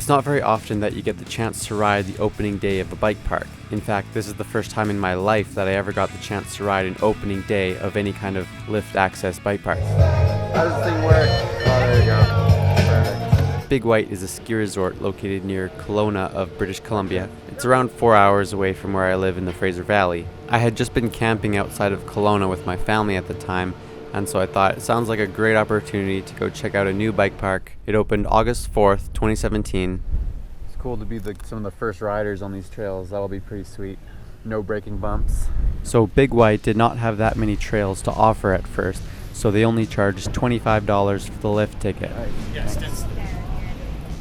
It's not very often that you get the chance to ride the opening day of a bike park. In fact, this is the first time in my life that I ever got the chance to ride an opening day of any kind of lift access bike park. How does this thing work? Oh, there you go. Perfect. Big White is a ski resort located near Kelowna of British Columbia. It's around 4 hours away from where I live in the Fraser Valley. I had just been camping outside of Kelowna with my family at the time, and so I thought it sounds like a great opportunity to go check out a new bike park. It opened August 4th, 2017. It's cool to be some of the first riders on these trails. That'll be pretty sweet. No braking bumps. So Big White did not have that many trails to offer at first, so they only charged $25 for the lift ticket. Right. Yes.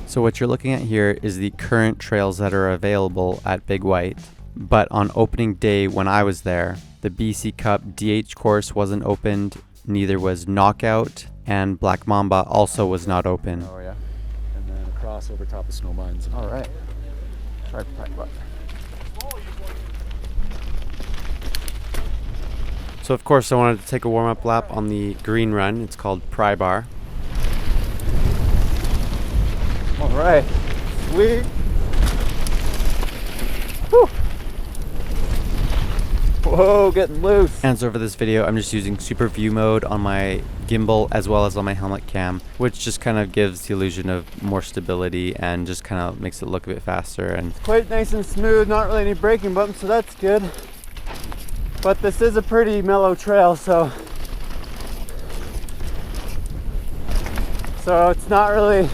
So what you're looking at here is the current trails that are available at Big White. But on opening day when I was there, the BC Cup DH course wasn't opened, neither was Knockout, and Black Mamba also was not open. Oh yeah. And then across over top of Snowmines. All right. Try to pack up. So of course I wanted to take a warm-up lap on the green run. It's called Pry Bar. All right. Sweet. Whew. Whoa, getting loose. And so for this video, I'm just using super view mode on my gimbal as well as on my helmet cam, which just kind of gives the illusion of more stability and just kind of makes it look a bit faster. And quite nice and smooth, not really any braking bumps, so that's good. But this is a pretty mellow trail, so it's not really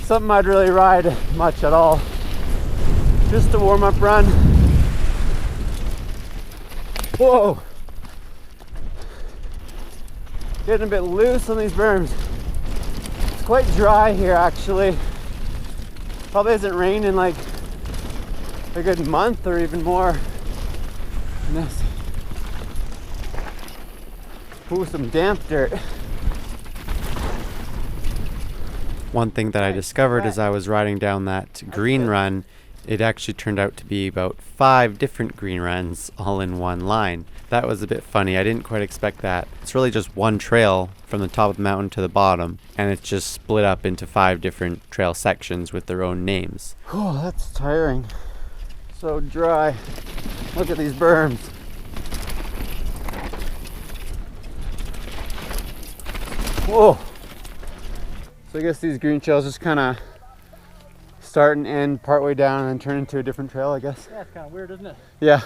something I'd really ride much at all. Just a warm-up run. Whoa! Getting a bit loose on these berms. It's quite dry here actually. Probably hasn't rained in like a good month or even more. And this. Ooh, some damp dirt. one thing that I discovered as I was riding down that green run, it actually turned out to be about 5 different green runs all in one line. That was a bit funny. I didn't quite expect that. It's really just one trail from the top of the mountain to the bottom, and it's just split up into 5 different trail sections with their own names. Oh, that's tiring. So dry. Look at these berms. Whoa. So I guess these green trails just kind of start and end partway down and then turn into a different trail, I guess. Yeah, it's kind of weird, isn't it? Yeah.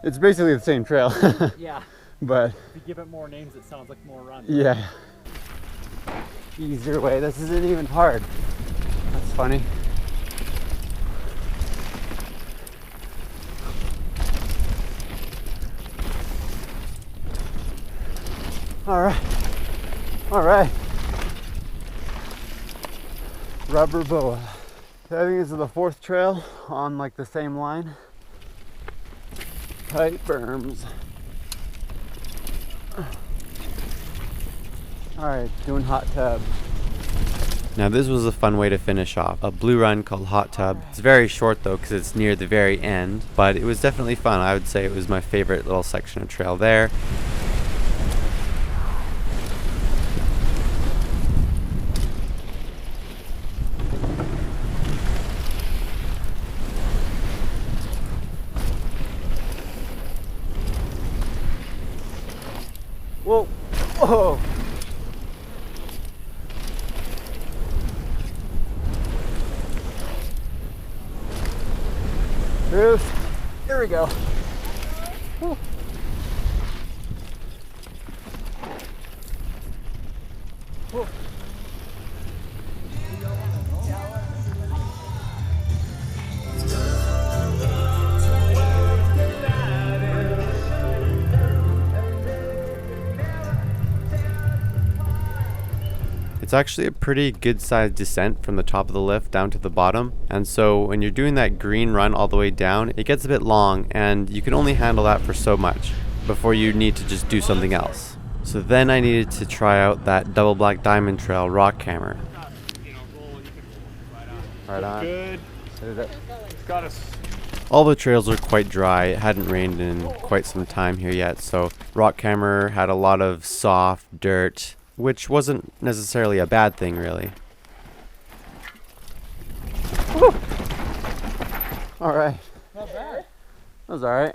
It's basically the same trail. Yeah. But if you give it more names, it sounds like more runs. Yeah. Easier way. This isn't even hard. That's funny. All right. All right. Rubber boa. I think this is the 4th trail on like the same line. Tight berms. All right, doing hot tub. Now this was a fun way to finish off. A blue run called Hot Tub. It's very short though because it's near the very end, but it was definitely fun. I would say it was my favorite little section of trail there. Whoa, whoa. Bruce, here we go. Whew. Whoa. It's actually a pretty good sized descent from the top of the lift down to the bottom, and so when you're doing that green run all the way down, it gets a bit long and you can only handle that for so much before you need to just do something else. So then I needed to try out that double black diamond trail rock hammer. Right on. Good. It's Got us. All the trails are quite dry. It hadn't rained in quite some time here yet, so rock hammer had a lot of soft dirt, which wasn't necessarily a bad thing, really. All right. Not bad. That was all right.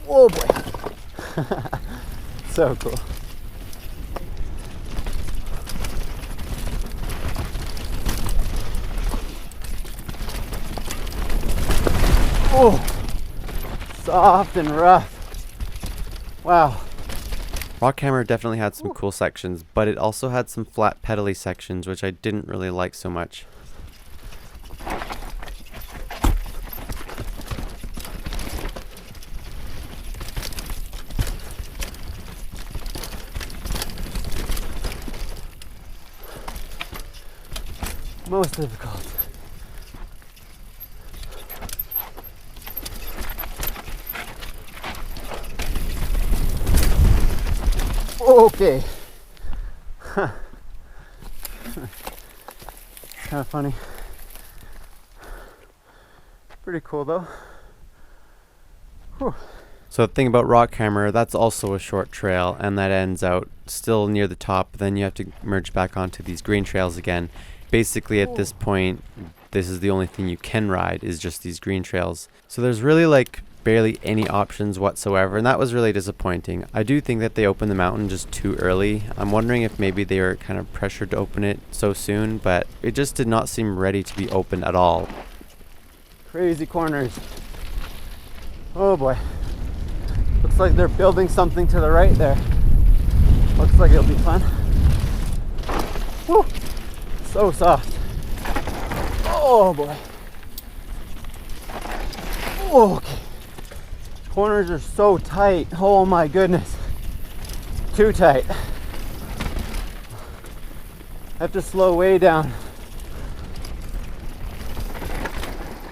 Oh boy. So cool. Oh, soft and rough. Wow. Rockhammer definitely had some cool sections, but it also had some flat pedally sections, which I didn't really like so much. Most difficult. Okay. Huh. Kind of funny. Pretty cool though. Whew. So the thing about Rockhammer, that's also a short trail, and that ends out still near the top. Then you have to merge back onto these green trails again. Basically at this point, this is the only thing you can ride, is just these green trails. So there's really like barely any options whatsoever, and that was really disappointing. I do think that they opened the mountain just too early. I'm wondering if maybe they were kind of pressured to open it so soon, but it just did not seem ready to be opened at all. Crazy corners. Oh boy. Looks like they're building something to the right there. Looks like it'll be fun. Woo! So soft. Oh boy. Okay. Corners are so tight. Oh my goodness. Too tight. I have to slow way down.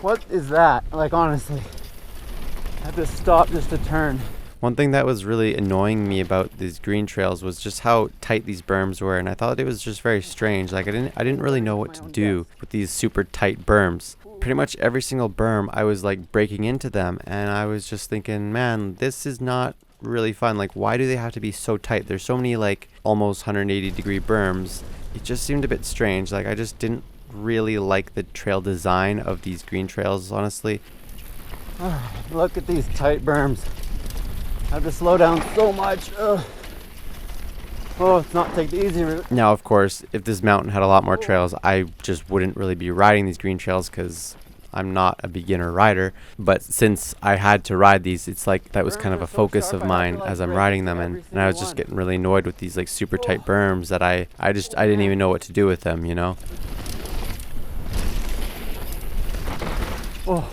What is that? Like honestly. I have to stop just to turn. One thing that was really annoying me about these green trails was just how tight these berms were, and I thought it was just very strange. Like I didn't really know what to do with these super tight berms. Pretty much every single berm I was like breaking into them, and I was just thinking, man, this is not really fun. Like, why do they have to be so tight? There's so many like almost 180-degree berms. It just seemed a bit strange. Like I just didn't really like the trail design of these green trails, honestly. Look at these tight berms. I have to slow down so much. Ugh. Oh, let's not take the easy route. Now, of course, if this mountain had a lot more trails, I just wouldn't really be riding these green trails because I'm not a beginner rider. But since I had to ride these, it's like that was kind of a focus of mine as I'm riding them, and I was just getting really annoyed with these like super tight berms that I didn't even know what to do with them, you know? Oh.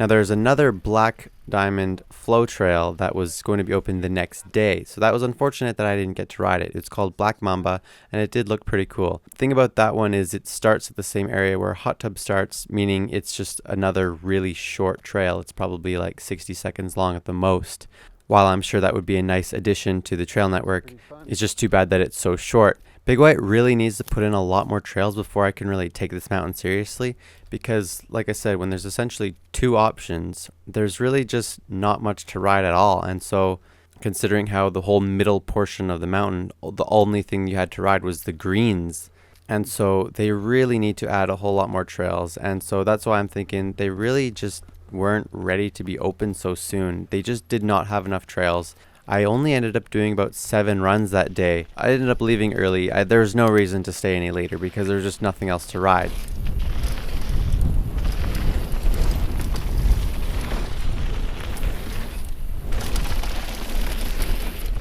Now there's another Black Diamond flow trail that was going to be open the next day. So that was unfortunate that I didn't get to ride it. It's called Black Mamba, and it did look pretty cool. The thing about that one is it starts at the same area where Hot Tub starts, meaning it's just another really short trail. It's probably like 60 seconds long at the most. While I'm sure that would be a nice addition to the trail network, it's just too bad that it's so short. Big White really needs to put in a lot more trails before I can really take this mountain seriously, because like I said, when there's essentially two options, there's really just not much to ride at all. And so considering how the whole middle portion of the mountain, the only thing you had to ride was the greens, and so they really need to add a whole lot more trails. And so that's why I'm thinking they really just weren't ready to be open so soon. They just did not have enough trails. I only ended up doing about 7 runs that day. I ended up leaving early. There was no reason to stay any later because there was just nothing else to ride.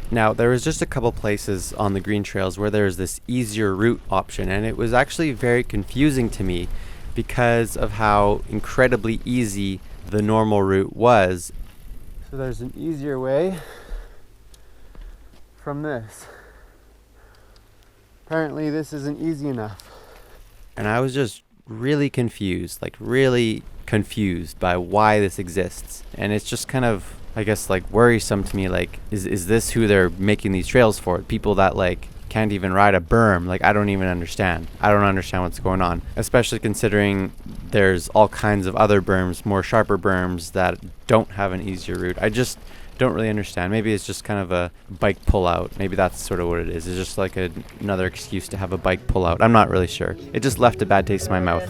Now, there was just a couple places on the green trails where there was this easier route option, and it was actually very confusing to me because of how incredibly easy the normal route was. So there's an easier way from this. Apparently this isn't easy enough. And I was just really confused, like really confused by why this exists. And it's just kind of, I guess, like worrisome to me. Like, is this who they're making these trails for? People that like can't even ride a berm. Like, I don't even understand. I don't understand what's going on, especially considering there's all kinds of other berms, more sharper berms that don't have an easier route. I just don't really understand. Maybe it's just kind of a bike pullout. Maybe that's sort of what it is. It's just like another excuse to have a bike pullout. I'm not really sure. It just left a bad taste in my mouth.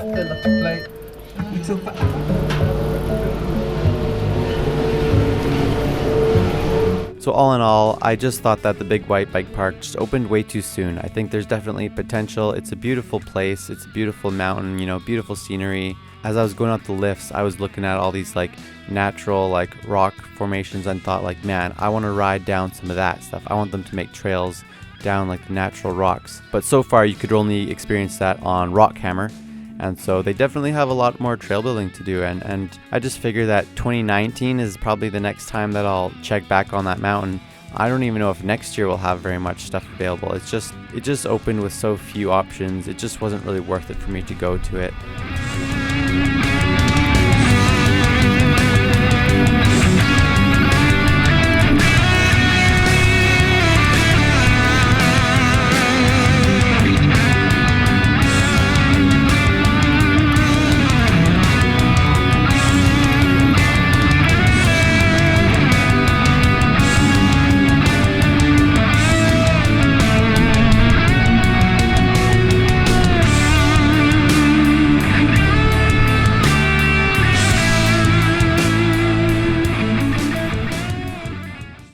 So all in all, I just thought that the Big White Bike Park just opened way too soon. I think there's definitely potential. It's a beautiful place. It's a beautiful mountain, you know, beautiful scenery. As I was going out the lifts, I was looking at all these like natural like rock formations and thought like, man, I want to ride down some of that stuff. I want them to make trails down like the natural rocks. But so far you could only experience that on Rockhammer. And so they definitely have a lot more trail building to do, and I just figure that 2019 is probably the next time that I'll check back on that mountain. I don't even know if next year we'll have very much stuff available. It just opened with so few options. It just wasn't really worth it for me to go to it.